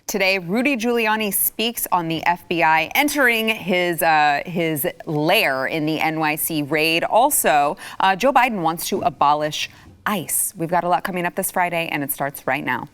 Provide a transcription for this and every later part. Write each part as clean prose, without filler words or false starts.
Today, Rudy Giuliani speaks on the FBI entering his lair in the NYC raid. Also, Joe Biden wants to abolish ICE. We've got a lot coming up this Friday, and it starts right now.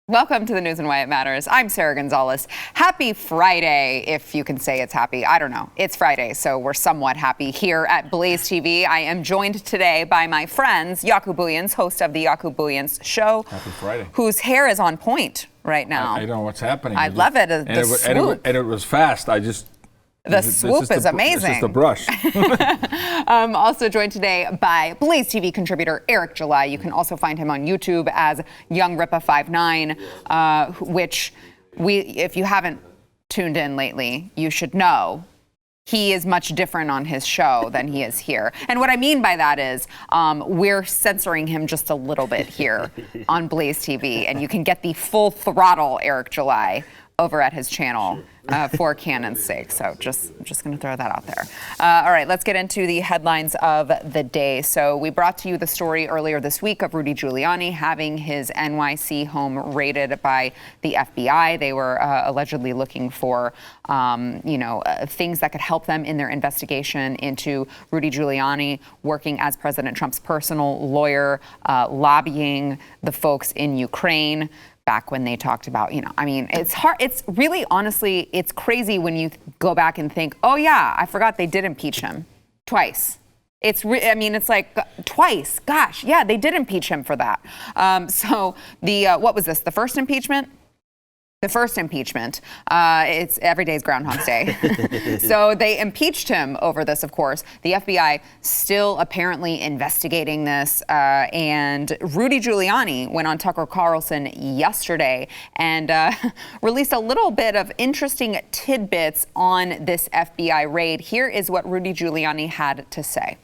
Welcome to the news and why it matters. I'm Sarah Gonzalez. Happy Friday, if you can say it's happy. I don't know. It's Friday, so we're somewhat happy here at Blaze TV. I am joined today by my friends, Jaco Booyens, host of the Jaco Booyens Show. Happy Friday. Whose hair is on point right now. I don't know what's happening. I love it. The swoop. And it was fast. The swoop is amazing. It's just a brush. Also joined today by Blaze TV contributor Eric July. You can also find him on YouTube as Young Ripa 59, which if you haven't tuned in lately, you should know he is much different on his show than he is here. And what I mean by that is we're censoring him just a little bit here on Blaze TV, and you can get the full throttle Eric July over at his channel for Canon's sake. So I'm just going to throw that out there. All right, let's get into the headlines of the day. So we brought to you the story earlier this week of Rudy Giuliani having his NYC home raided by the FBI. They were allegedly looking for, things that could help them in their investigation into Rudy Giuliani working as President Trump's personal lawyer, lobbying the folks in Ukraine. Back when they talked about, it's hard. It's really, honestly, it's crazy when you go back and think, oh yeah, I forgot they did impeach him twice. It's like twice. Gosh, yeah, they did impeach him for that. What was this? The first impeachment? The first impeachment, it's every day's Groundhog's Day. So they impeached him over this, of course. The FBI still apparently investigating this. And Rudy Giuliani went on Tucker Carlson yesterday and released a little bit of interesting tidbits on this FBI raid. Here is what Rudy Giuliani had to say.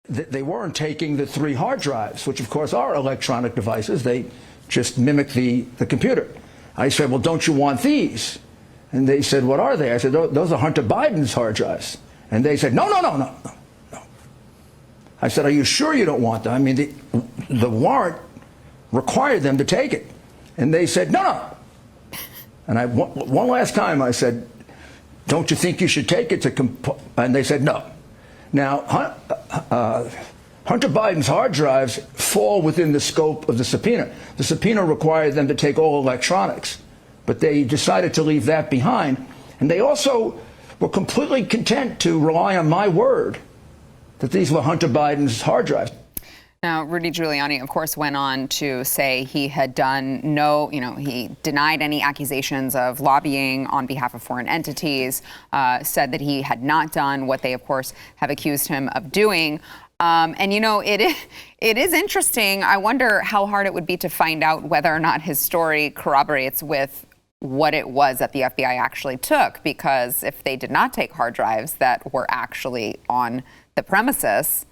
They weren't taking the 3 hard drives, which, of course, are electronic devices. They just mimic the computer. I said, well, don't you want these? And they said, what are they? I said, those are Hunter Biden's hard drives. And they said, no. I said, are you sure you don't want them? I mean, the warrant required them to take it. And they said, no. And one last time I said, don't you think you should take it and they said, no. Now, Hunter Biden's hard drives fall within the scope of the subpoena. The subpoena required them to take all electronics, but they decided to leave that behind. And they also were completely content to rely on my word that these were Hunter Biden's hard drives. Now, Rudy Giuliani, of course, went on to say he had done he denied any accusations of lobbying on behalf of foreign entities, said that he had not done what they, of course, have accused him of doing. It is interesting. I wonder how hard it would be to find out whether or not his story corroborates with what it was that the FBI actually took, because if they did not take hard drives that were actually on the premises,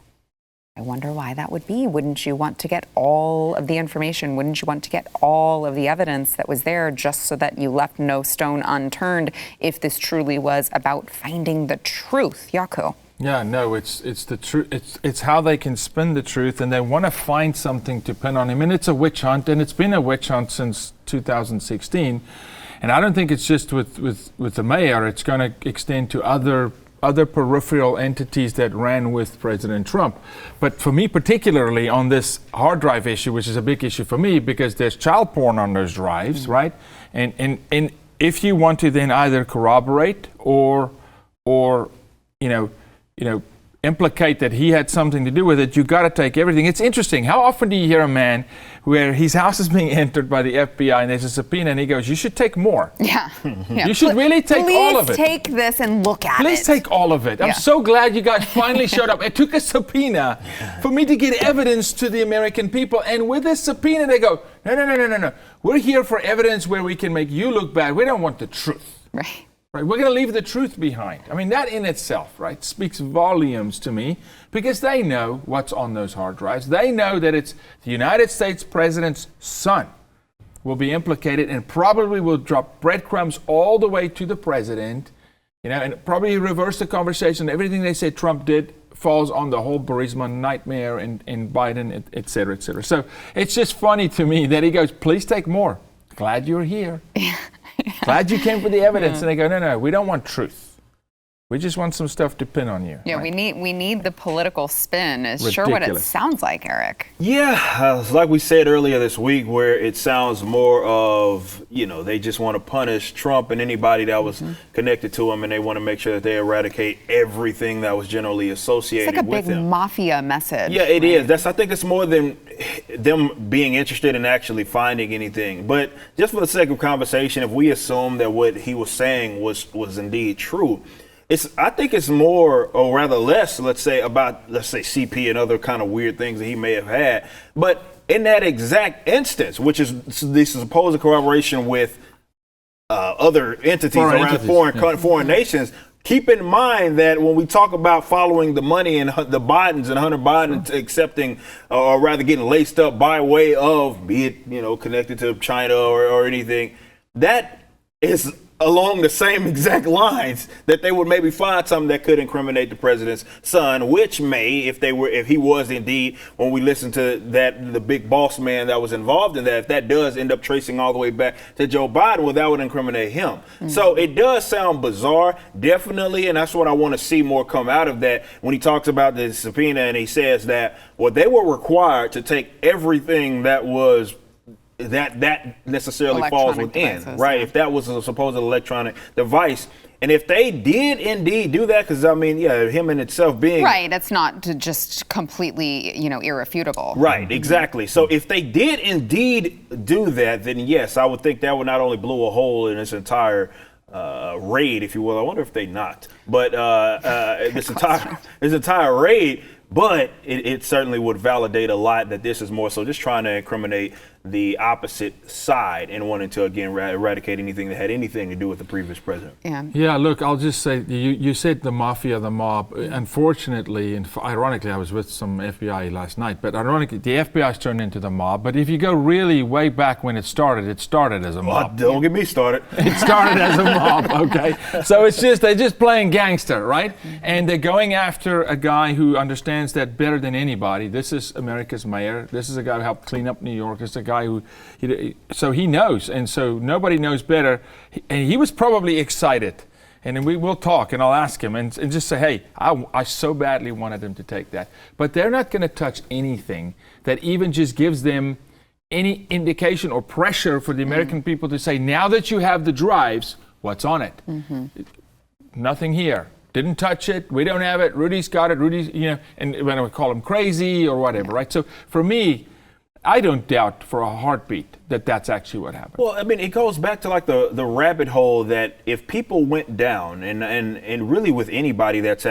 I wonder why that would be. Wouldn't you want to get all of the information? Wouldn't you want to get all of the evidence that was there just so that you left no stone unturned if this truly was about finding the truth? Jaco. Yeah, no, it's the truth. It's how they can spin the truth, and they want to find something to pin on him. And it's a witch hunt, and it's been a witch hunt since 2016. And I don't think it's just with the mayor. It's going to extend to other peripheral entities that ran with President Trump. But for me, particularly on this hard drive issue, which is a big issue for me because there's child porn on those drives, right? And if you want to then either corroborate or implicate that he had something to do with it, you got to take everything. It's interesting. How often do you hear a man where his house is being entered by the FBI and there's a subpoena and he goes, you should take more. Yeah. You should really take all of it. Please take this and look at it. Please take all of it. I'm so glad you guys finally showed up. It took a subpoena for me to get evidence to the American people. And with this subpoena, they go, no. We're here for evidence where we can make you look bad. We don't want the truth. Right. Right, we're going to leave the truth behind. I mean, that in itself, right, speaks volumes to me because they know what's on those hard drives. They know that it's the United States president's son will be implicated and probably will drop breadcrumbs all the way to the president, and probably reverse the conversation. Everything they said Trump did falls on the whole Burisma nightmare in Biden, et cetera, et cetera. So it's just funny to me that he goes, please take more. Glad you're here. Glad you came for the evidence. And they go, no, we don't want truth. We just want some stuff to pin on you. Yeah, right? we need the political spin. Is sure what it Ridiculous. sounds like, Eric. Yeah, like we said earlier this week, where it sounds more of, they just want to punish Trump and anybody that was connected to him, and they want to make sure that they eradicate everything that was generally associated It's like a with big him. mafia message. Yeah, it is. I think it's more than them being interested in actually finding anything. But just for the sake of conversation, if we assume that what he was saying was indeed true, I think it's more, or rather less, let's say CP and other kind of weird things that he may have had. But in that exact instance, which is the supposed corroboration with other entities around foreign nations, keep in mind that when we talk about following the money and the Bidens and Hunter Biden accepting, or rather getting laced up by way of, be it, connected to China or anything, that is along the same exact lines that they would maybe find something that could incriminate the president's son, which may, if he was indeed, when we listen to the big boss man that was involved in that, if that does end up tracing all the way back to Joe Biden, well, that would incriminate him. Mm-hmm. So it does sound bizarre, definitely, and that's what I want to see more come out of that when he talks about the subpoena and he says that, well, they were required to take everything that was that necessarily falls within, devices, right? yeah. If that was a supposed electronic device. And if they did indeed do that, because him in itself being right, it's not just completely, irrefutable. Right, exactly. So if they did indeed do that, then yes, I would think that would not only blow a hole in this entire raid, if you will. I wonder if they not, but this entire raid. But it certainly would validate a lot that this is more so just trying to incriminate the opposite side and wanting to, again, eradicate anything that had anything to do with the previous president. Yeah, look, I'll just say, you said the mafia, the mob. Unfortunately, and ironically, I was with some FBI last night, but ironically, the FBI's turned into the mob. But if you go really way back when it started as a mob. Don't get me started. It started as a mob, okay? So they're just playing gangster, right? And they're going after a guy who understands that better than anybody. This is America's mayor. This is a guy who helped clean up New York. This is a guy so he knows, and so nobody knows better. And he was probably excited. And then we will talk, and I'll ask him and just say, hey, I so badly wanted him to take that. But they're not going to touch anything that even just gives them any indication or pressure for the American people to say, now that you have the drives, what's on it? Mm-hmm. Nothing here. Didn't touch it. We don't have it. Rudy's got it. Rudy's, and when I call him crazy or whatever, right? So for me, I don't doubt for a heartbeat that that's actually what happened. Well, it goes back to like the rabbit hole that if people went down and really with anybody that's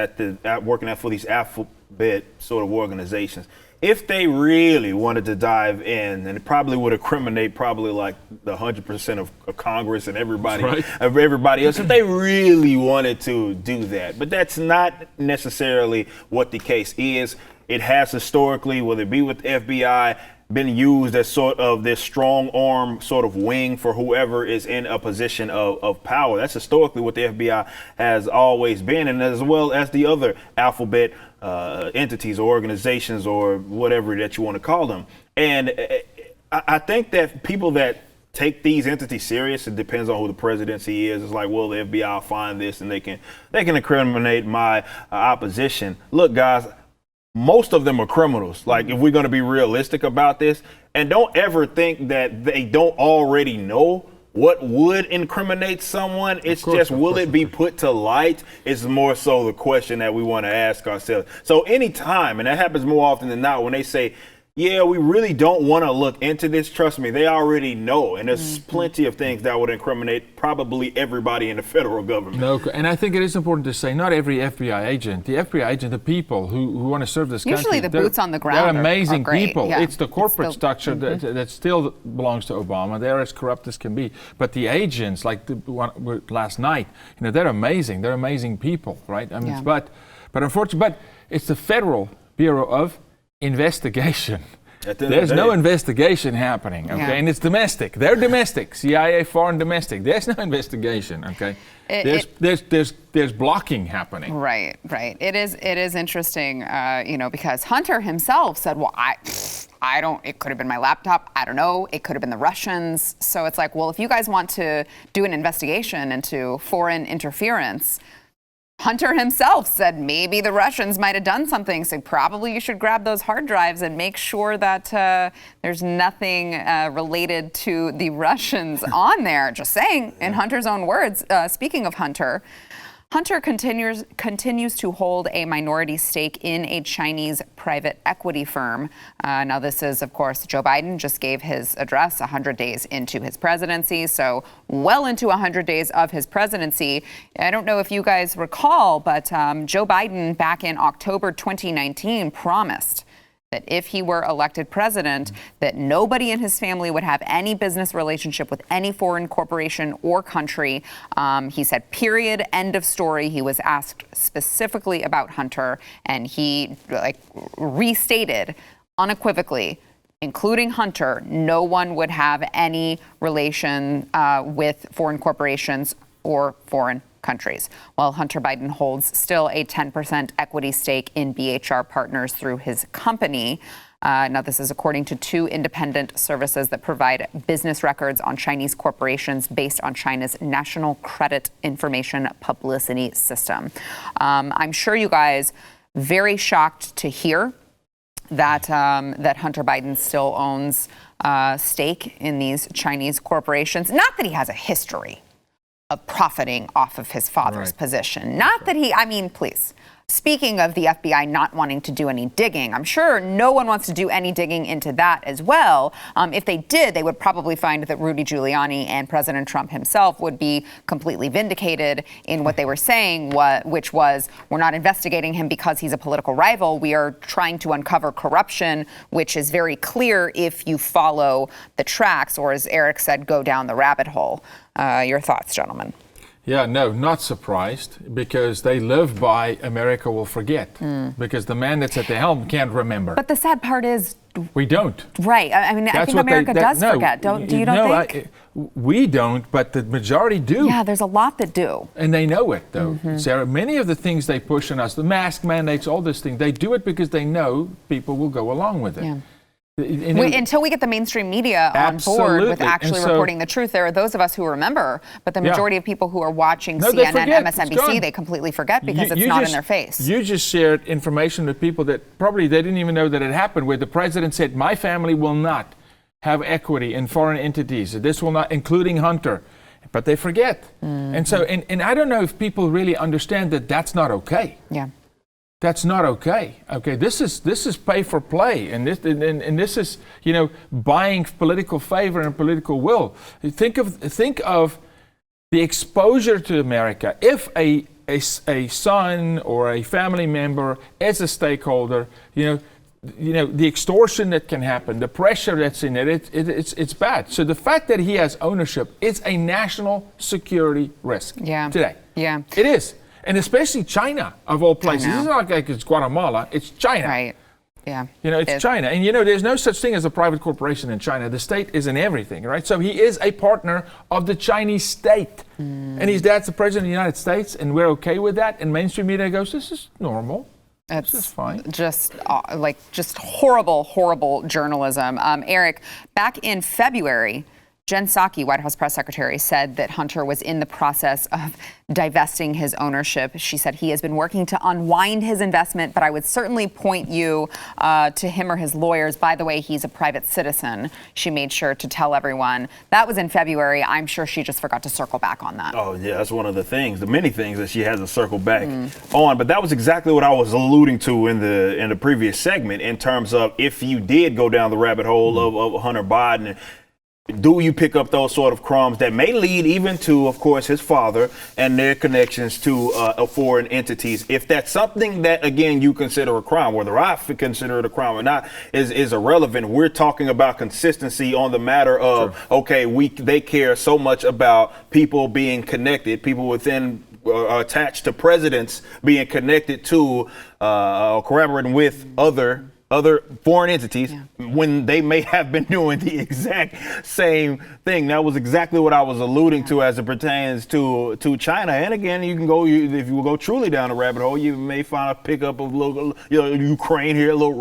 working for these alphabet sort of organizations, if they really wanted to dive in, and it probably would incriminate like the 100% of Congress and everybody, right, of everybody else, if they really wanted to do that. But that's not necessarily what the case is. It has historically, whether it be with the FBI, been used as sort of this strong arm sort of wing for whoever is in a position of power. That's historically what the FBI has always been, and as well as the other alphabet entities or organizations or whatever that you want to call them. And I think that people that take these entities serious, it depends on who the presidency is. It's like, well, the FBI will find this and they can incriminate my opposition. Look, guys, most of them are criminals. Like, if we're going to be realistic about this, and don't ever think that they don't already know what would incriminate someone. It's just, will it be put to light? It's more so the question that we want to ask ourselves. So anytime, and that happens more often than not, when they say, yeah, we really don't want to look into this, trust me, they already know. And there's plenty of things that would incriminate probably everybody in the federal government. No, and I think it is important to say, not every FBI agent. The FBI agent, the people who want to serve this country. Usually the boots on the ground They're amazing are great. people. Yeah. It's the corporate structure that still belongs to Obama. They're as corrupt as can be. But the agents, like the one last night, they're amazing. They're amazing people, right? I mean, but unfortunately, it's the Federal Bureau of Investigation. At the end of There's the no day. investigation happening, okay? Yeah. And it's domestic. They're domestic. CIA, foreign domestic. There's no investigation, okay? There's blocking happening. Right. It is interesting, because Hunter himself said, well, I don't, it could have been my laptop. I don't know. It could have been the Russians. So it's like, well, if you guys want to do an investigation into foreign interference, Hunter himself said maybe the Russians might have done something. So probably you should grab those hard drives and make sure that there's nothing related to the Russians on there. Just saying, in Hunter's own words. Speaking of Hunter, Hunter continues to hold a minority stake in a Chinese private equity firm. Now, this is, of course, Joe Biden just gave his address 100 days into his presidency, so well into 100 days of his presidency. I don't know if you guys recall, but Joe Biden back in October 2019 promised that if he were elected president, that nobody in his family would have any business relationship with any foreign corporation or country. He said, period, end of story. He was asked specifically about Hunter, and he restated unequivocally, including Hunter, no one would have any relation with foreign corporations or foreign countries. While Hunter Biden holds still a 10% equity stake in BHR Partners through his company. Now, this is according to two independent services that provide business records on Chinese corporations based on China's National Credit Information Publicity System. I'm sure you guys very shocked to hear that Hunter Biden still owns stake in these Chinese corporations. Not that he has a history of profiting off of his father's position. Not that please. Speaking of the FBI not wanting to do any digging, I'm sure no one wants to do any digging into that as well. If they did, they would probably find that Rudy Giuliani and President Trump himself would be completely vindicated in what they were saying, which was, we're not investigating him because he's a political rival. We are trying to uncover corruption, which is very clear if you follow the tracks, or as Eric said, go down the rabbit hole. Your thoughts, gentlemen? Yeah, no, not surprised, because they live by America will forget, because the man that's at the helm can't remember. But the sad part is, We don't. right. I think America does forget. You don't think? We don't, but the majority do. Yeah, there's a lot that do. And they know it, though. Sarah, many of the things they push on us, the mask mandates, all this thing, they do it because they know people will go along with it. Yeah. Until we get the mainstream media on board with actually reporting the truth. There are those of us who remember, but the majority of people who are watching CNN, MSNBC, they completely forget because it's not in their face. You just shared information with people that probably they didn't even know that it happened, where the president said, my family will not have equity in foreign entities. This will not, including Hunter. But they forget. And so, and I don't know if people really understand that that's not okay. Yeah. That's not okay. Okay, this is pay for play, and this is buying political favor and political will. Think of the exposure to America. If a son or a family member is a stakeholder, the extortion that can happen, the pressure that's in it, it's bad. So the fact that he has ownership is a national security risk today. Yeah, it is. And especially China, of all places. It's not like it's Guatemala, it's China. Right. Yeah. It's China. And there's no such thing as a private corporation in China. The state is in everything, right? So he is a partner of the Chinese state. And his dad's the president of the United States, and we're okay with that. And mainstream media goes, this is normal. This is fine. Just horrible, horrible journalism. Eric, back in February, Jen Psaki, White House press secretary, said that Hunter was in the process of divesting his ownership. She said he has been working to unwind his investment, but I would certainly point you to him or his lawyers. By the way, he's a private citizen. She made sure to tell everyone. That was in February. I'm sure she just forgot to circle back on that. Oh, yeah, that's one of the many things that she has to circle back on. But that was exactly what I was alluding to in the previous segment, in terms of if you did go down the rabbit hole of Hunter Biden. Do you pick up those sort of crumbs that may lead even to, of course, his father and their connections to foreign entities? If that's something that, again, you consider a crime, whether I consider it a crime or not, is irrelevant. We're talking about consistency on the matter of, they care so much about people being connected, people within attached to presidents being connected to, collaborating with other other foreign entities when they may have been doing the exact same thing. That was exactly what I was alluding to as it pertains to China. And again, you can go, if you will go truly down the rabbit hole, you may find a pickup of a little, Ukraine here, a little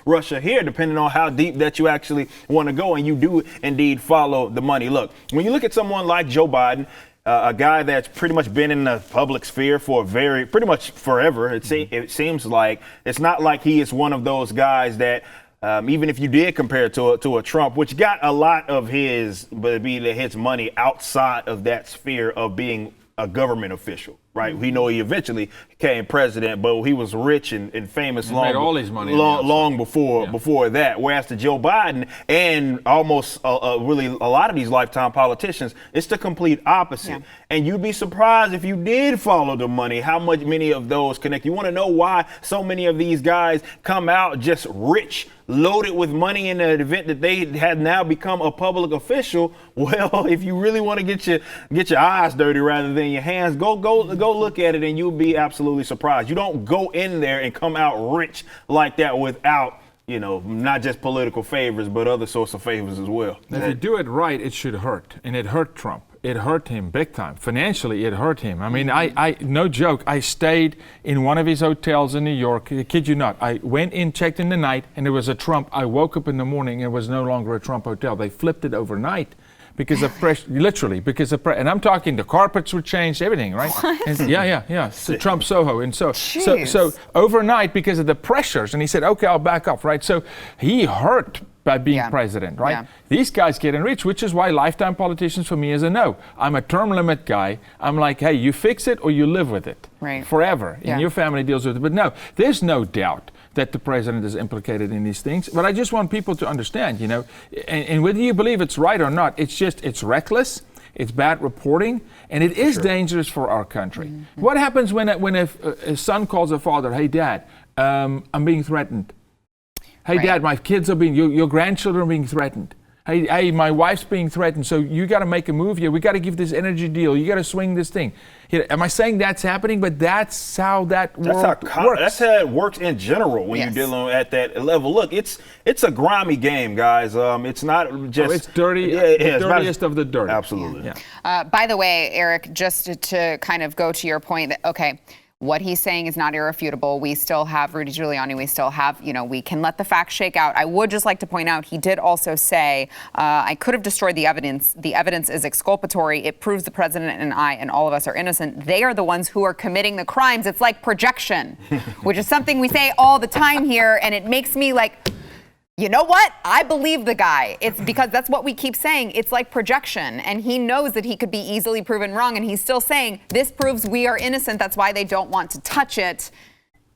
Russia here, depending on how deep that you actually want to go. And you do indeed follow the money. Look, when you look at someone like Joe Biden, a guy that's pretty much been in the public sphere for pretty much forever. It seems like it's not like he is one of those guys that, even if you did compare it to a Trump, which got a lot of his money outside of that sphere of being a government official, right? We know he eventually became president, but he was rich and famous long before that. Whereas to Joe Biden and almost really a lot of these lifetime politicians, it's the complete opposite. Yeah. And you'd be surprised if you did follow the money, how many of those connect. You want to know why so many of these guys come out just rich, loaded with money in the event that they had now become a public official? Well, if you really want to get your eyes dirty rather than your hands, go look at it and you'll be absolutely surprised. You don't go in there and come out rich like that without, not just political favors, but other sorts of favors as well. If you do it right, it should hurt. And it hurt Trump. It hurt him big time. Financially, it hurt him. I mean, I no joke, I stayed in one of his hotels in New York. I kid you not. I went in, checked in the night, and there was a Trump. I woke up in the morning, and it was no longer a Trump hotel. They flipped it overnight because of pressure, literally, because of pressure. And I'm talking the carpets were changed, everything, right? And yeah. So Trump Soho. And so overnight, because of the pressures, and he said, okay, I'll back off, right? So he hurt by being president, right? Yeah. These guys get enriched, which is why lifetime politicians for me is a no. I'm a term limit guy. I'm like, hey, you fix it or you live with it forever. And your family deals with it. But no, there's no doubt that the president is implicated in these things. But I just want people to understand, and whether you believe it's right or not, it's reckless, it's bad reporting, and it is dangerous for our country. Mm-hmm. What happens when a son calls a father, hey, Dad, I'm being threatened. Hey, Dad, my kids are your grandchildren are being threatened. Hey, my wife's being threatened, so you got to make a move here. We got to give this energy deal. You got to swing this thing. Am I saying that's happening? But that's how that works. That's how it works in general when you're dealing at that level. Look, it's a grimy game, guys. It's not just. It's dirty. The dirtiest of the dirty. Absolutely. Yeah. By the way, Eric, just to kind of go to your point, that what he's saying is not irrefutable. We still have Rudy Giuliani. We still have, we can let the facts shake out. I would just like to point out, he did also say, I could have destroyed the evidence. The evidence is exculpatory. It proves the president and I and all of us are innocent. They are the ones who are committing the crimes. It's like projection, which is something we say all the time here. And it makes me like, you know what? I believe the guy. It's because that's what we keep saying. It's like projection. And he knows that he could be easily proven wrong. And he's still saying, this proves we are innocent. That's why they don't want to touch it.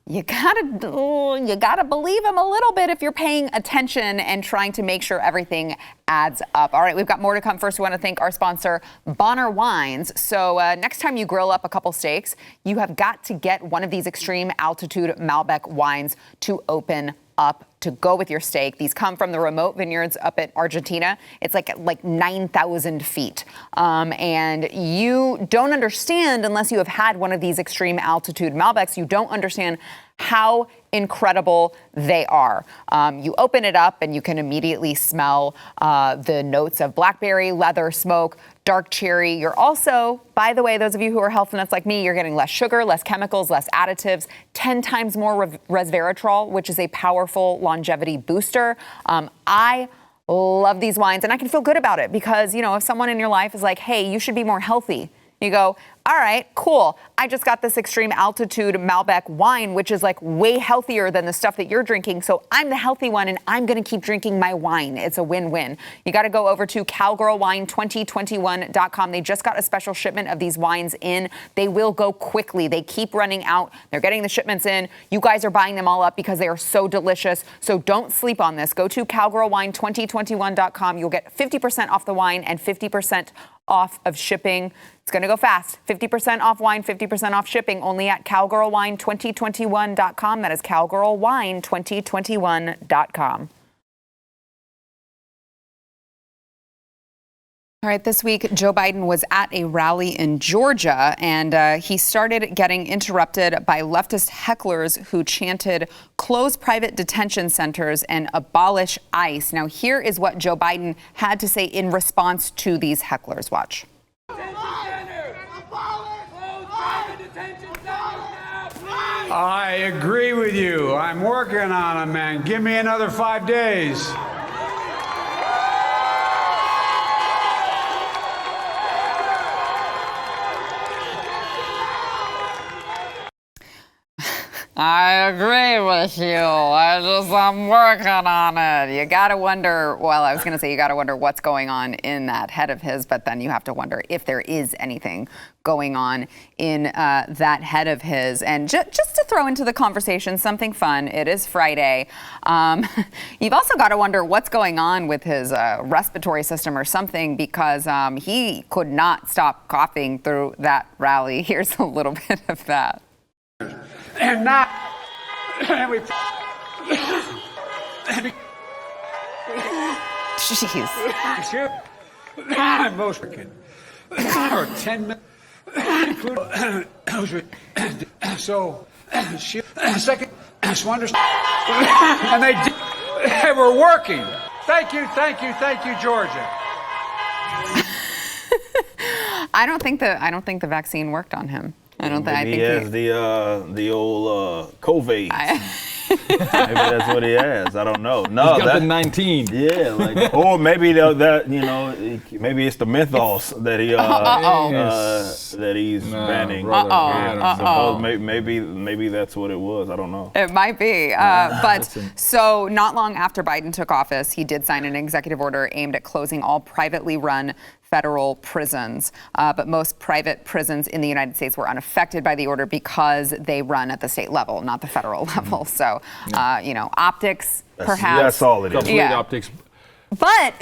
You gotta believe him a little bit if you're paying attention and trying to make sure everything adds up. All right, we've got more to come. First, we want to thank our sponsor, Bonner Wines. So next time you grill up a couple steaks, you have got to get one of these extreme altitude Malbec wines to open up to go with your steak. These come from the remote vineyards up in Argentina. It's like 9,000 feet. And you don't understand, unless you have had one of these extreme altitude Malbecs, you don't understand how incredible they are. You open it up and you can immediately smell the notes of blackberry, leather, smoke, dark cherry. You're also, by the way, those of you who are health nuts like me, you're getting less sugar, less chemicals, less additives, 10 times more resveratrol, which is a powerful longevity booster. I love these wines and I can feel good about it because, if someone in your life is like, hey, you should be more healthy, you go, all right, cool. I just got this extreme altitude Malbec wine, which is like way healthier than the stuff that you're drinking. So I'm the healthy one and I'm going to keep drinking my wine. It's a win-win. You got to go over to cowgirlwine2021.com. They just got a special shipment of these wines in. They will go quickly. They keep running out. They're getting the shipments in. You guys are buying them all up because they are so delicious. So don't sleep on this. Go to cowgirlwine2021.com. You'll get 50% off the wine and 50% off of shipping. It's going to go fast. 50% off wine, 50% off shipping, only at cowgirlwine2021.com. That is cowgirlwine2021.com. All right, this week, Joe Biden was at a rally in Georgia, and he started getting interrupted by leftist hecklers who chanted, "Close private detention centers and abolish ICE." Now, here is what Joe Biden had to say in response to these hecklers. Watch. I agree with you. I'm working on it, man. Give me another 5 days. I agree with you. I'm working on it. You got to wonder, well, I was going to say you got to wonder what's going on in that head of his, but then you have to wonder if there is anything going on in that head of his. And just to throw into the conversation something fun, it is Friday. You've also got to wonder what's going on with his respiratory system or something, because he could not stop coughing through that rally. Here's a little bit of that. And not. And we. Jeez. Most or 10 minutes. So, second, and they were working. Thank you, Georgia. I don't think the vaccine worked on him. I don't think. Maybe he has the old COVID. Maybe that's what he has. I don't know. No, He's got the 19. Yeah, like, or maybe maybe it's the Mythos that he that he's banning. Maybe that's what it was. I don't know. It might be. But so not long after Biden took office, he did sign an executive order aimed at closing all privately run federal prisons. But most private prisons in the United States were unaffected by the order because they run at the state level, not the federal level. So, optics, perhaps. That's all it is. Complete optics. But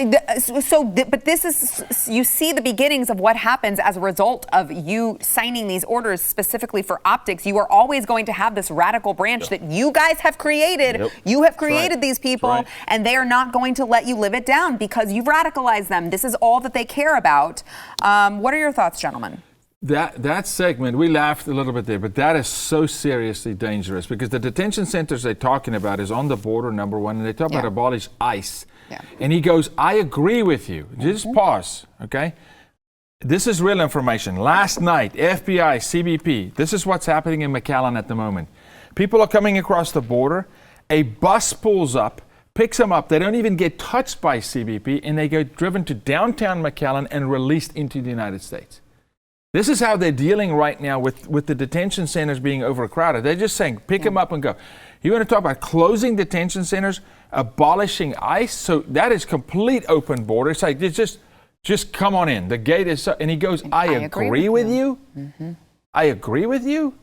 this is, you see the beginnings of what happens as a result of you signing these orders specifically for optics. You are always going to have this radical branch that you guys have created. Yep. You have created these people, right. and they are not going to let you live it down because you've radicalized them. This is all that they care about. What are your thoughts, gentlemen? That segment, we laughed a little bit there, but that is so seriously dangerous because the detention centers they're talking about is on the border, number one, and they talk about abolish ICE. Yeah. And he goes, I agree with you. Just pause, okay? This is real information. Last night, FBI, CBP, this is what's happening in McAllen at the moment. People are coming across the border. A bus pulls up, picks them up. They don't even get touched by CBP, and they get driven to downtown McAllen and released into the United States. This is how they're dealing right now with the detention centers being overcrowded. They're just saying, pick them up and go. You want to talk about closing detention centers, abolishing ICE? So that is complete open border. It's like, just come on in. The gate is, and he goes, I agree with you? Mm-hmm. I agree with you?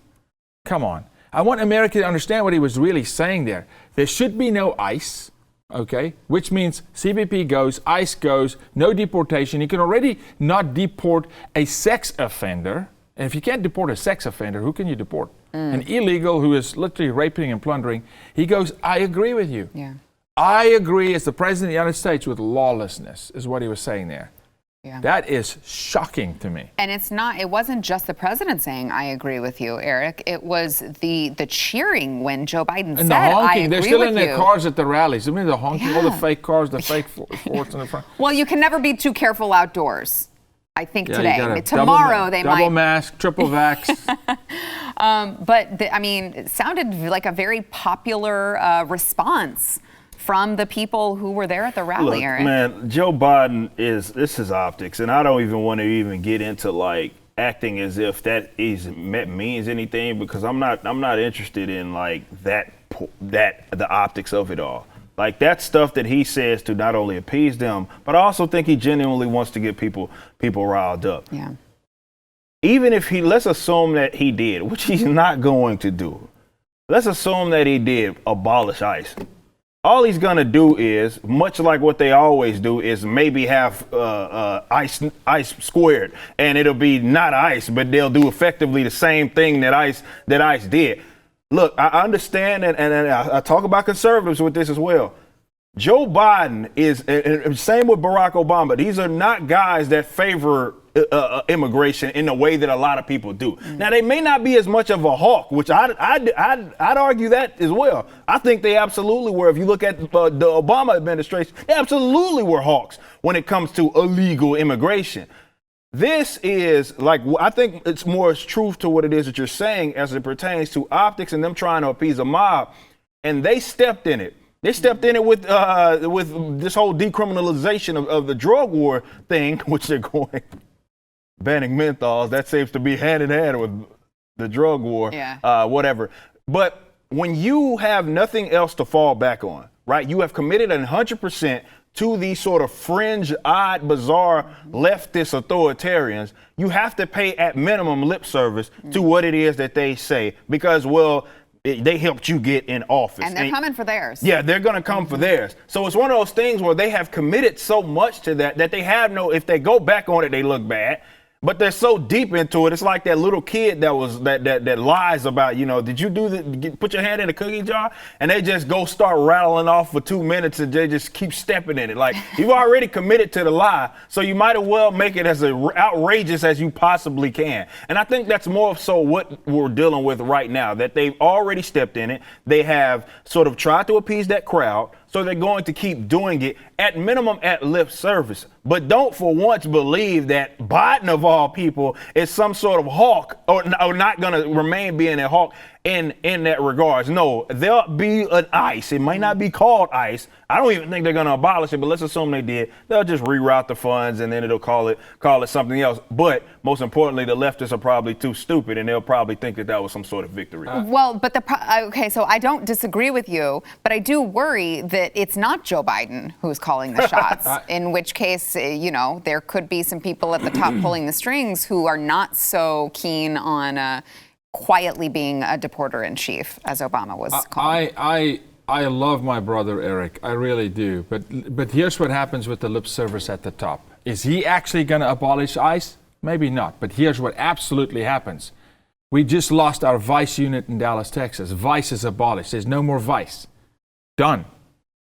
Come on. I want America to understand what he was really saying there. There should be no ICE. Okay, which means CBP goes, ICE goes, no deportation. You can already not deport a sex offender. And if you can't deport a sex offender, who can you deport? An illegal who is literally raping and plundering. He goes, I agree with you. Yeah. I agree as the President of the United States with lawlessness, is what he was saying there. Yeah. That is shocking to me. And it wasn't just the president saying, I agree with you, Eric. It was the cheering when Joe Biden And said, the I honking, agree they're still with in their you. cars at the rallies. I mean, the honking, all the Yeah. fake cars, the fake forts in the front. Well, you can never be too careful outdoors, I think, Yeah, today. you gotta Tomorrow they double might. mask, triple vax. But, it sounded like a very popular response from the people who were there at the rally, Look, Eric. man, Joe Biden this is optics, and I don't even want to even get into like acting as if that means anything, because I'm not interested in like the optics of it all. Like, that stuff that he says to not only appease them, but I also think he genuinely wants to get people riled up. Yeah. Even if let's assume that he did, which he's not going to do. Let's assume that he did abolish ICE. All he's going to do is, much like what they always do, is maybe have ICE squared, and it'll be not ICE, but they'll do effectively the same thing that ICE did. Look, I understand, and I talk about conservatives with this as well. Joe Biden is, and same with Barack Obama. These are not guys that favor immigration in the way that a lot of people do. Now, they may not be as much of a hawk, which I'd argue that as well. I think they absolutely were. If you look at the Obama administration, they absolutely were hawks when it comes to illegal immigration. This is like, I think it's more truth to what it is that you're saying as it pertains to optics and them trying to appease a mob. And they stepped in it. They stepped in it with this whole decriminalization of the drug war thing, which they're going, banning menthols. That seems to be hand in hand with the drug war, whatever. But when you have nothing else to fall back on, right, you have committed 100% to these sort of fringe, odd, bizarre leftist authoritarians, you have to pay at minimum lip service to what it is that they say because, well, they helped you get in office. And they're coming for theirs. Yeah, they're going to come for theirs. So it's one of those things where they have committed so much to that they have if they go back on it, they look bad. But they're so deep into it. It's like that little kid that lies about, did you put your hand in a cookie jar? And they just go start rattling off for 2 minutes and they just keep stepping in it. Like, you've already committed to the lie, so you might as well make it as outrageous as you possibly can. And I think that's more so what we're dealing with right now, that they've already stepped in it. They have sort of tried to appease that crowd. So they're going to keep doing it at minimum at lip service. But don't for once believe that Biden, of all people, is some sort of hawk or not going to remain being a hawk in that regards. No, there'll be an ICE. It might not be called ICE. I don't even think they're going to abolish it, but let's assume they did. They'll just reroute the funds and then it'll call it something else. But most importantly, the leftists are probably too stupid and they'll probably think that was some sort of victory. Well, but okay, so I don't disagree with you, but I do worry that it's not Joe Biden who's calling the shots, in which case, there could be some people at the top pulling the strings who are not so keen on quietly being a deporter in chief, as Obama was called. I love my brother Eric, I really do. But here's what happens with the lip service at the top. Is he actually going to abolish ICE? Maybe not. But here's what absolutely happens. We just lost our vice unit in Dallas, Texas. Vice is abolished. There's no more vice. Done.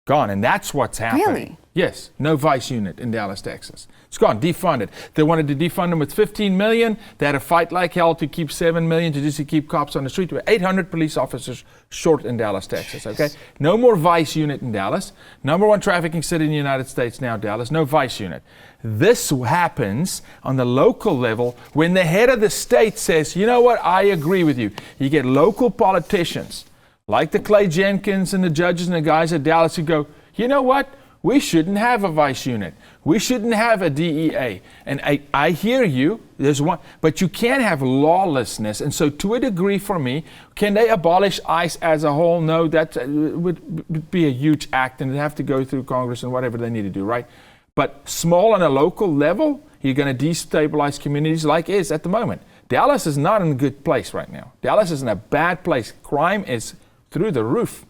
Gone. And that's what's happening. Really? Yes, no vice unit in Dallas, Texas. It's gone, defunded. They wanted to defund them with $15 million. They had to fight like hell to keep $7 million to keep cops on the street. We were 800 police officers short in Dallas, Texas, okay? No more vice unit in Dallas. Number one trafficking city in the United States now, Dallas. No vice unit. This happens on the local level when the head of the state says, you know what, I agree with you. You get local politicians like the Clay Jenkins and the judges and the guys at Dallas who go, you know what? We shouldn't have a vice unit. We shouldn't have a DEA. And I hear you, there's one, but you can't have lawlessness. And so to a degree for me, can they abolish ICE as a whole? No, that would be a huge act and it'd have to go through Congress and whatever they need to do, right? But small on a local level, you're going to destabilize communities like is at the moment. Dallas is not in a good place right now. Dallas is in a bad place. Crime is through the roof.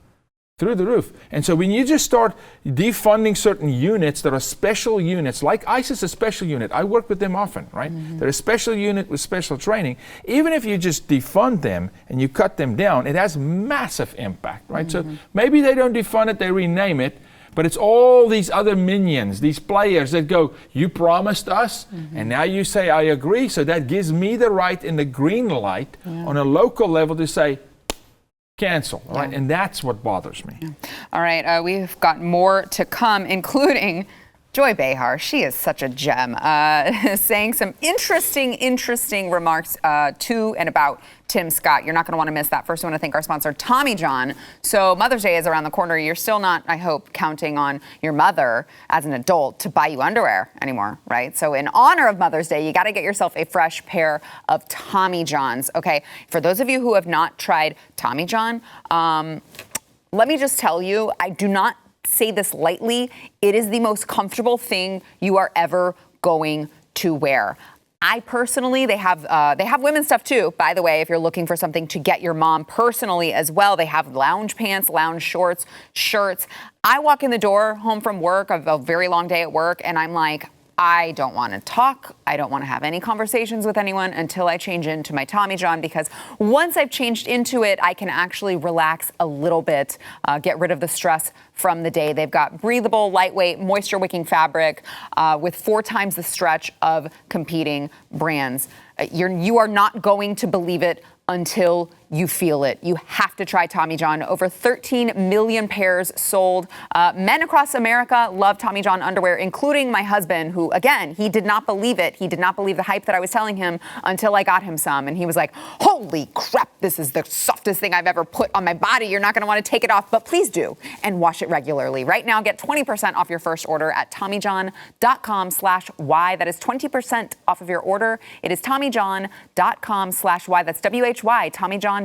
Through the roof. And so when you just start defunding certain units that are special units, like ICE is a special unit. I work with them often, right? Mm-hmm. They're a special unit with special training. Even if you just defund them and you cut them down, it has massive impact, right? Mm-hmm. So maybe they don't defund it, they rename it, but it's all these other minions, these players that go, you promised us, and now you say, I agree. So that gives me the right in the green light on a local level to say, cancel, all right? And that's what bothers me. All right, we've got more to come, including Joy Behar. She is such a gem, saying some interesting remarks to and about Tim Scott. You're not going to want to miss that. First, I want to thank our sponsor, Tommy John. So Mother's Day is around the corner. You're still not, I hope, counting on your mother as an adult to buy you underwear anymore, right? So in honor of Mother's Day, you got to get yourself a fresh pair of Tommy Johns, okay? For those of you who have not tried Tommy John, let me just tell you, I do not say this lightly. It is the most comfortable thing you are ever going to wear. I personally, they have women's stuff too, by the way, if you're looking for something to get your mom personally as well. They have lounge pants, lounge shorts, shirts. I walk in the door home from work, of a very long day at work, and I'm like, I don't want to talk. I don't want to have any conversations with anyone until I change into my Tommy John, because once I've changed into it, I can actually relax a little bit, get rid of the stress from the day. They've got breathable, lightweight, moisture-wicking fabric with 4 times the stretch of competing brands. You are not going to believe it until you feel it. You have to try Tommy John. Over 13 million pairs sold. Men across America love Tommy John underwear, including my husband, who, again, he did not believe it. He did not believe the hype that I was telling him until I got him some. And he was like, holy crap, this is the softest thing I've ever put on my body. You're not going to want to take it off, but please do, and wash it regularly. Right now, get 20% off your first order at TommyJohn.com/Y. That is 20% off of your order. It is TommyJohn.com/Y. That's WHY, TommyJohn.com/Y.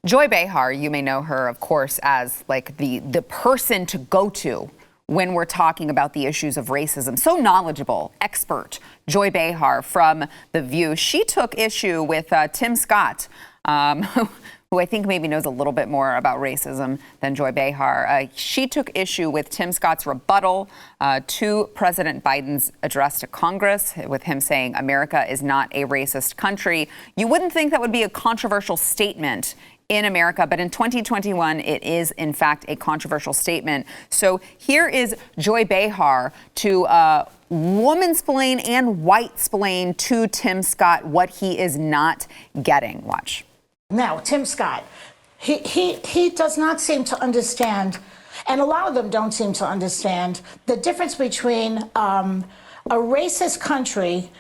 Joy Behar, you may know her, of course, as like the person to go to when we're talking about the issues of racism. So knowledgeable, expert, Joy Behar from The View. She took issue with Tim Scott, who I think maybe knows a little bit more about racism than Joy Behar. She took issue with Tim Scott's rebuttal to President Biden's address to Congress, with him saying America is not a racist country. You wouldn't think that would be a controversial statement in America, but in 2021, it is, in fact, a controversial statement. So here is Joy Behar to womansplain and white-splain to Tim Scott what he is not getting. Watch. Now, Tim Scott, he does not seem to understand, and a lot of them don't seem to understand, the difference between a racist country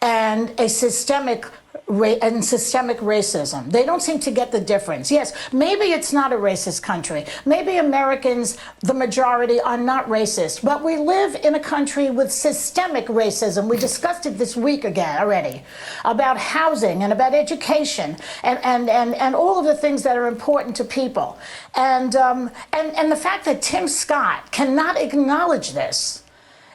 and a systemic racism. They don't seem to get the difference. Yes, maybe it's not a racist country. Maybe Americans, the majority, are not racist. But we live in a country with systemic racism. We discussed it this week again already, about housing and about education and all of the things that are important to people. And the fact that Tim Scott cannot acknowledge this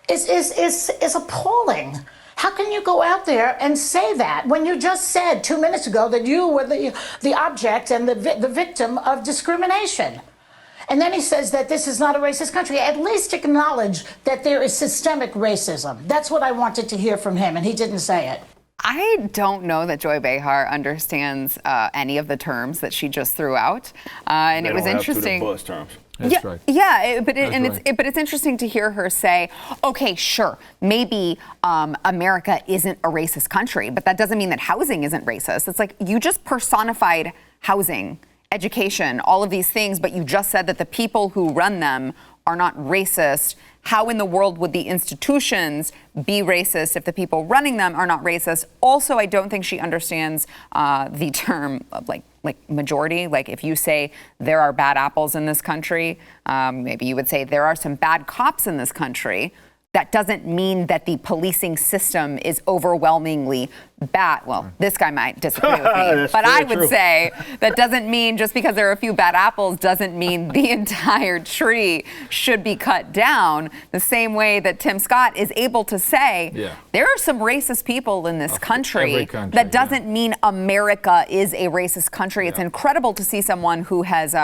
is appalling. How can you go out there and say that when you just said 2 minutes ago that you were the object and the victim of discrimination? And then he says that this is not a racist country. At least acknowledge that there is systemic racism. That's what I wanted to hear from him, and he didn't say it. I don't know that Joy Behar understands any of the terms that she just threw out, and They it was don't have interesting. to the buzz terms. That's right. Yeah, but That's it's interesting to hear her say, okay, sure, maybe America isn't a racist country, but that doesn't mean that housing isn't racist. It's like you just personified housing, education, all of these things, but you just said that the people who run them are not racist. How in the world would the institutions be racist if the people running them are not racist? Also, I don't think she understands the term of like majority. Like if you say there are bad apples in this country, maybe you would say there are some bad cops in this country. That doesn't mean that the policing system is overwhelmingly bad. Well, this guy might disagree with me, but I would say that doesn't mean just because there are a few bad apples doesn't mean the entire tree should be cut down. The same way that Tim Scott is able to say there are some racist people in this country. That doesn't mean America is a racist country. It's incredible to see someone who has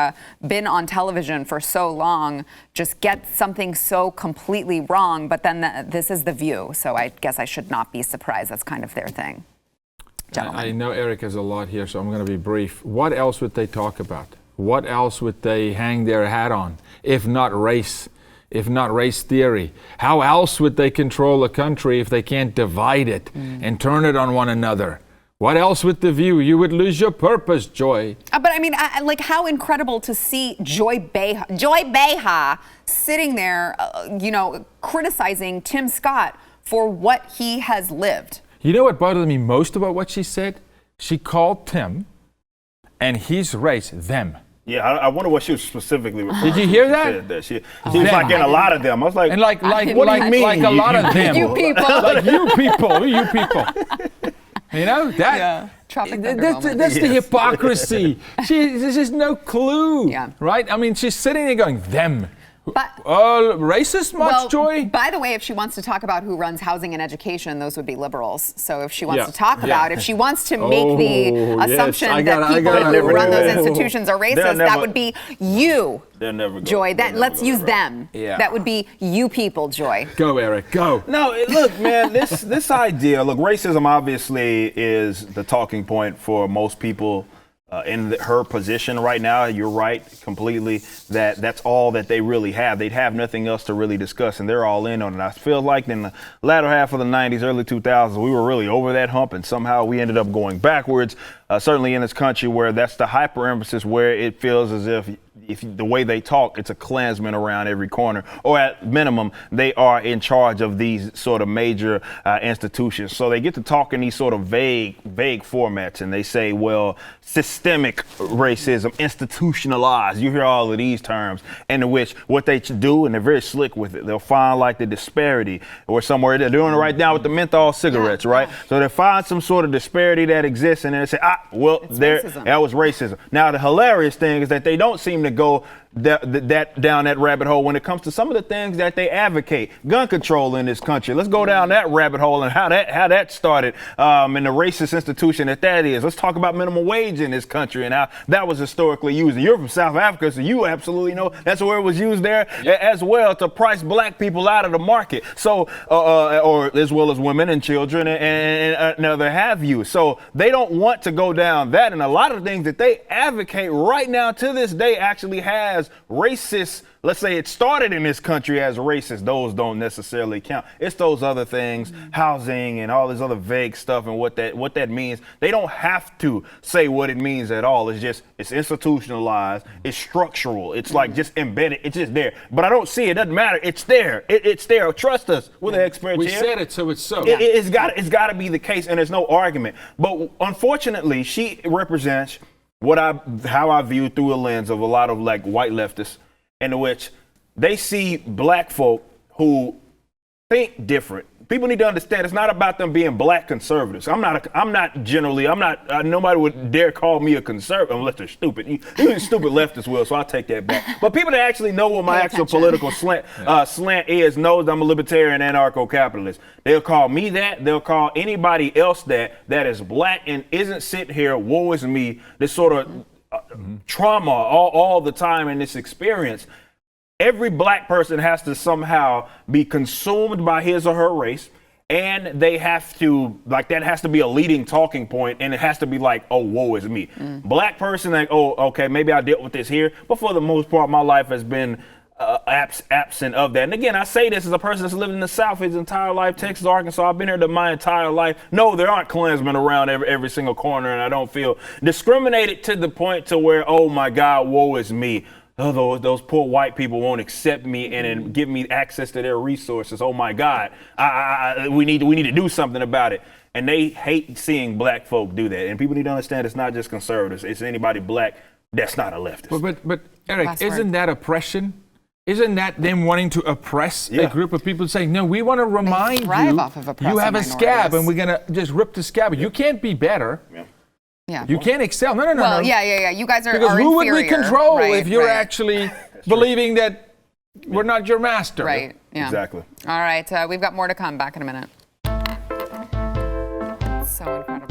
been on television for so long just get something so completely wrong, but then this is The View, so I guess I should not be surprised. That's kind of their thing. I know Eric has a lot here, so I'm going to be brief. What else would they talk about? What else would they hang their hat on, if not race, if not race theory? How else would they control a country if they can't divide it and turn it on one another? What else with The View? You would lose your purpose, Joy. But I mean, like how incredible to see Joy Behar sitting there, criticizing Tim Scott for what he has lived. You know what bothered me most about what she said? She called Tim and his race them. Yeah, I wonder what she was specifically referring to. Did you hear that? She was like in a lot of them. I was like, And like what do you mean? like a lot of them. You people. Like you people. You know that. Tropic Thunder moment. That's the hypocrisy. There's just no clue, right? I mean, she's sitting there going them. But Racist much, Joy? by the way, if she wants to talk about who runs housing and education, those would be liberals. So if she wants Yeah. to talk Yeah. about, if she wants to make the yes. assumption I that gotta- people I gotta who run agree those with that. institutions are racist, They'll that never- would be you, They'll never go. Joy. they'll That never let's go use right. them. Yeah. That would be you people, Joy. Go, Eric, go. No, look, man, this idea, look, racism obviously is the talking point for most people in her position right now. You're right completely that that's all that they really have. They'd have nothing else to really discuss, and they're all in on it. I feel like in the latter half of the 90s, early 2000s, we were really over that hump, and somehow we ended up going backwards, certainly in this country where that's the hyper emphasis, where it feels as if the way they talk, it's a Klansman around every corner, or at minimum, they are in charge of these sort of major institutions. So they get to talk in these sort of vague formats, and they say, well, systemic racism, institutionalized. You hear all of these terms, in which what they do, and they're very slick with it, they'll find like the disparity, or somewhere they're doing it right now with the menthol cigarettes, right? So they find some sort of disparity that exists, and then they say, racism. that was racism. Now, the hilarious thing is that they don't seem to go down that rabbit hole when it comes to some of the things that they advocate. Gun control in this country. Let's go down that rabbit hole and how that started in the racist institution that is. Let's talk about minimum wage in this country and how that was historically used. And you're from South Africa, so you absolutely know that's where it was used there as well, to price black people out of the market. So, or as well as women and children and other have you. So they don't want to go down that. And a lot of things that they advocate right now to this day actually has racist, let's say it started in this country as racist, those don't necessarily count. It's those other things, housing and all this other vague stuff and what that means. They don't have to say what it means at all. It's institutionalized, it's structural, it's like just embedded, it's just there. But I don't see it, doesn't matter, it's there. It's there. Trust us, we're the experts We here. said it, so it's so. It's got to be the case, and there's no argument. But unfortunately, she represents how I view through a lens of a lot of like white leftists, in which they see black folk who think different. People need to understand it's not about them being black conservatives. Nobody would dare call me a conservative unless they're stupid. You stupid leftists will, so I'll take that back. But people that actually know what my actual political slant is knows I'm a libertarian anarcho-capitalist. They'll call me that. They'll call anybody else that is black and isn't sitting here, woe is me, this sort of trauma all the time in this experience. Every black person has to somehow be consumed by his or her race, and they have to, like, that has to be a leading talking point, and it has to be like, oh, woe is me. Black person, like, oh, okay, maybe I dealt with this here, but for the most part, my life has been absent of that. And again, I say this as a person that's lived in the South his entire life, Texas, Arkansas. I've been here my entire life. No, there aren't Klansmen around every single corner, and I don't feel discriminated to the point to where, oh my God, woe is me. Oh, those poor white people won't accept me and give me access to their resources. Oh my God, we need to do something about it. And they hate seeing black folk do that. And people need to understand it's not just conservatives. It's anybody black that's not a leftist. But Eric, Last word. isn't that oppression? Isn't that them wanting to oppress a group of people, saying, no, we want to remind thrive you, off of you oppressing have a scab minorities. and we're going to just rip the scab. You can't be better. Yeah. You can't excel. No. Well, yeah. You guys are Because are who would we inferior. control Right, if you're right. actually believing that we're not your master? Right. Yeah. Exactly. All right. We've got more to come. Back in a minute. So incredible.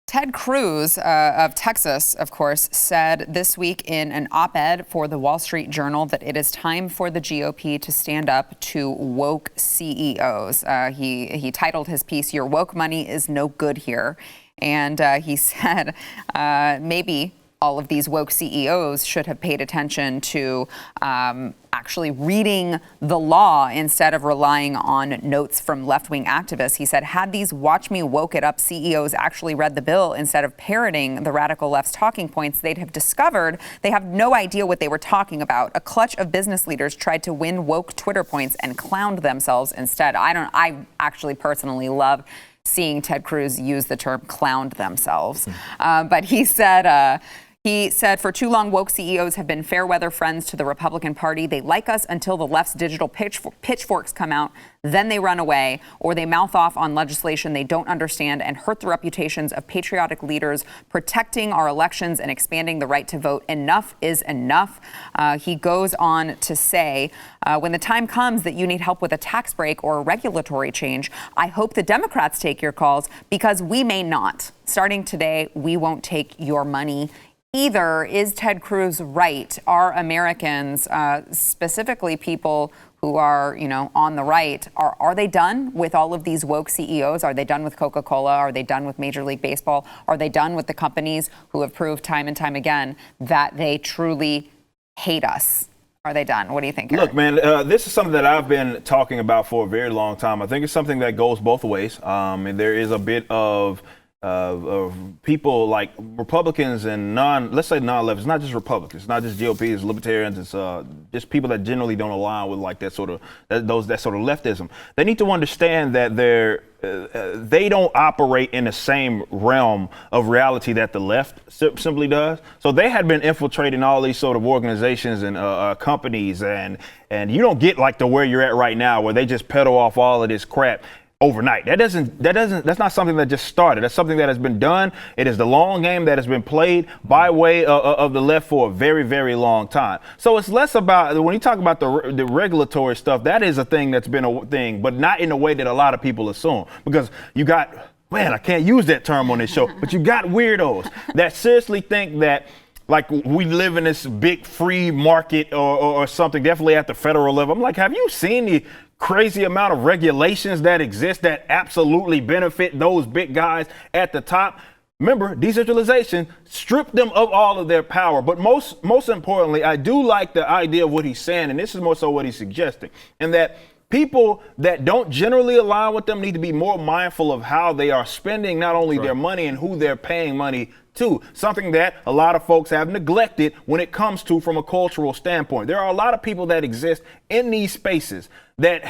Ted Cruz of Texas, of course, said this week in an op-ed for the Wall Street Journal that it is time for the GOP to stand up to woke CEOs. He titled his piece, "Your woke money is no good here." And he said maybe all of these woke CEOs should have paid attention to actually reading the law instead of relying on notes from left-wing activists. He said, had these watch me woke it up CEOs actually read the bill instead of parroting the radical left's talking points, they'd have discovered they have no idea what they were talking about. A clutch of business leaders tried to win woke Twitter points and clowned themselves instead. I actually personally love seeing Ted Cruz use the term clowned themselves. But he said, He said, for too long, woke CEOs have been fair weather friends to the Republican Party. They like us until the left's digital pitchforks come out. Then they run away, or they mouth off on legislation they don't understand and hurt the reputations of patriotic leaders protecting our elections and expanding the right to vote. Enough is enough. He goes on to say, when the time comes that you need help with a tax break or a regulatory change, I hope the Democrats take your calls, because we may not. Starting today, we won't take your money either. Is Ted Cruz right? Are Americans, specifically people who are, on the right, are they done with all of these woke CEOs? Are they done with Coca-Cola? Are they done with Major League Baseball? Are they done with the companies who have proved time and time again that they truly hate us? Are they done? What do you think, Eric? Look, man, this is something that I've been talking about for a very long time. I think it's something that goes both ways. And there is a bit of people like Republicans and let's say non-left. It's not just Republicans, it's not just GOP, it's libertarians, it's just people that generally don't align with like that sort of leftism. They need to understand that they don't operate in the same realm of reality that the left simply does. So they had been infiltrating all these sort of organizations and companies, and you don't get like to where you're at right now, where they just peddle off all of this crap overnight. That's not something that just started. That's something that has been done. It is the long game that has been played by way of the left for a very, very long time. So it's less about, when you talk about the regulatory stuff, that is a thing that's been a thing, but not in the way that a lot of people assume. Because you got, man, I can't use that term on this show, but you got weirdos that seriously think that like we live in this big free market or something, definitely at the federal level. I'm like, have you seen the crazy amount of regulations that exist that absolutely benefit those big guys at the top? Remember, decentralization stripped them of all of their power. But most importantly, I do like the idea of what he's saying, and this is more so what he's suggesting, and that people that don't generally align with them need to be more mindful of how they are spending not only their money and who they're paying money to, something that a lot of folks have neglected when it comes to from a cultural standpoint. There are a lot of people that exist in these spaces that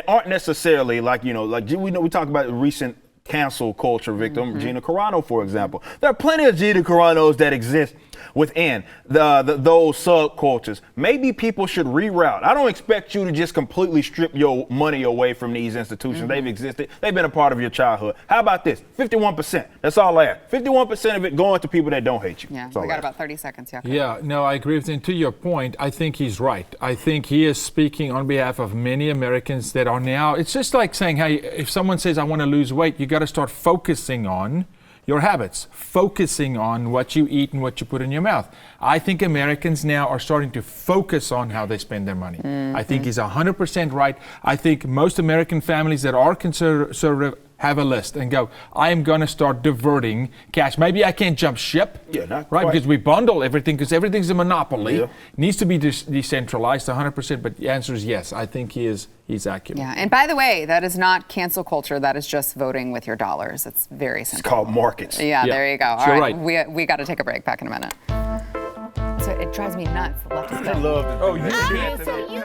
aren't necessarily like we talk about recent cancel culture victim, Gina Carano, for example. There are plenty of Gina Caranos that exist within those subcultures. Maybe people should reroute. I don't expect you to just completely strip your money away from these institutions. They've existed. They've been a part of your childhood. How about this? 51%. That's all I ask. 51% of it going to people that don't hate you. Yeah, we got about 30 seconds. Yeah. Yeah, no, I agree with him. To your point, I think he's right. I think he is speaking on behalf of many Americans that are now, it's just like saying, hey, if someone says, I want to lose weight, you got to start focusing on your habits, focusing on what you eat and what you put in your mouth. I think Americans now are starting to focus on how they spend their money. I think he's 100% right. I think most American families that are conservative have a list and go, I am going to start diverting cash. Maybe I can't jump ship, not right? quite. Because we bundle everything, because everything's a monopoly. Yeah. It needs to be decentralized 100%, but the answer is yes. I think he's accurate. Yeah, and by the way, that is not cancel culture. That is just voting with your dollars. It's very simple. It's called markets. Yeah, there you go. All Sure, right, right. we got to take a break. Back in a minute. So it drives me nuts. The left is I love it. Oh, you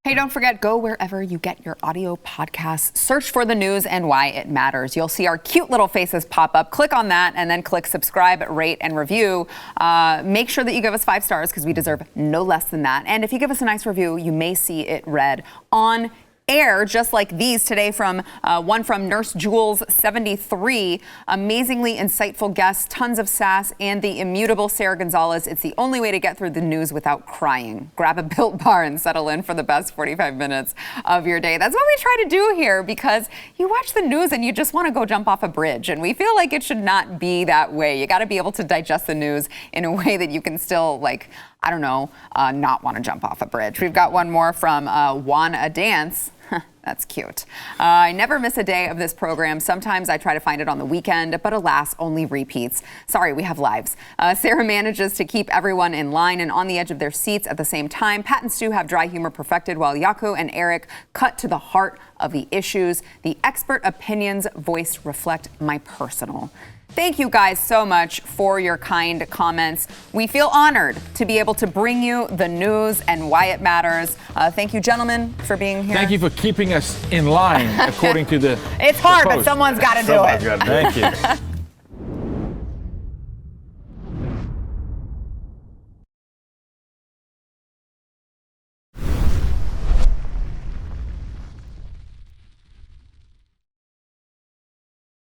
Hey, don't forget, go wherever you get your audio podcasts. Search for the news and why it matters. You'll see our cute little faces pop up. Click on that and then click subscribe, rate, and review. Make sure that you give us 5 stars because we deserve no less than that. And if you give us a nice review, you may see it read on air, just like these today from one from Nurse Jules 73. Amazingly insightful guests, tons of sass, and the immutable Sarah Gonzalez. It's the only way to get through the news without crying. Grab a Built Bar and settle in for the best 45 minutes of your day. That's what we try to do here, because you watch the news and you just want to go jump off a bridge, and we feel like it should not be that way. You got to be able to digest the news in a way that you can still, not want to jump off a bridge. We've got one more from Juana Dance. That's cute. I never miss a day of this program. Sometimes I try to find it on the weekend, but alas, only repeats. Sorry, we have lives. Sarah manages to keep everyone in line and on the edge of their seats at the same time. Pat and Stu have dry humor perfected, while Jaco and Eric cut to the heart of the issues. The expert opinions voiced reflect my personal Thank you guys so much for your kind comments. We feel honored to be able to bring you the news and why it matters. Thank you, gentlemen, for being here. Thank you for keeping us in line according to the. It's hard, but post. someone's got to do it. Thank you.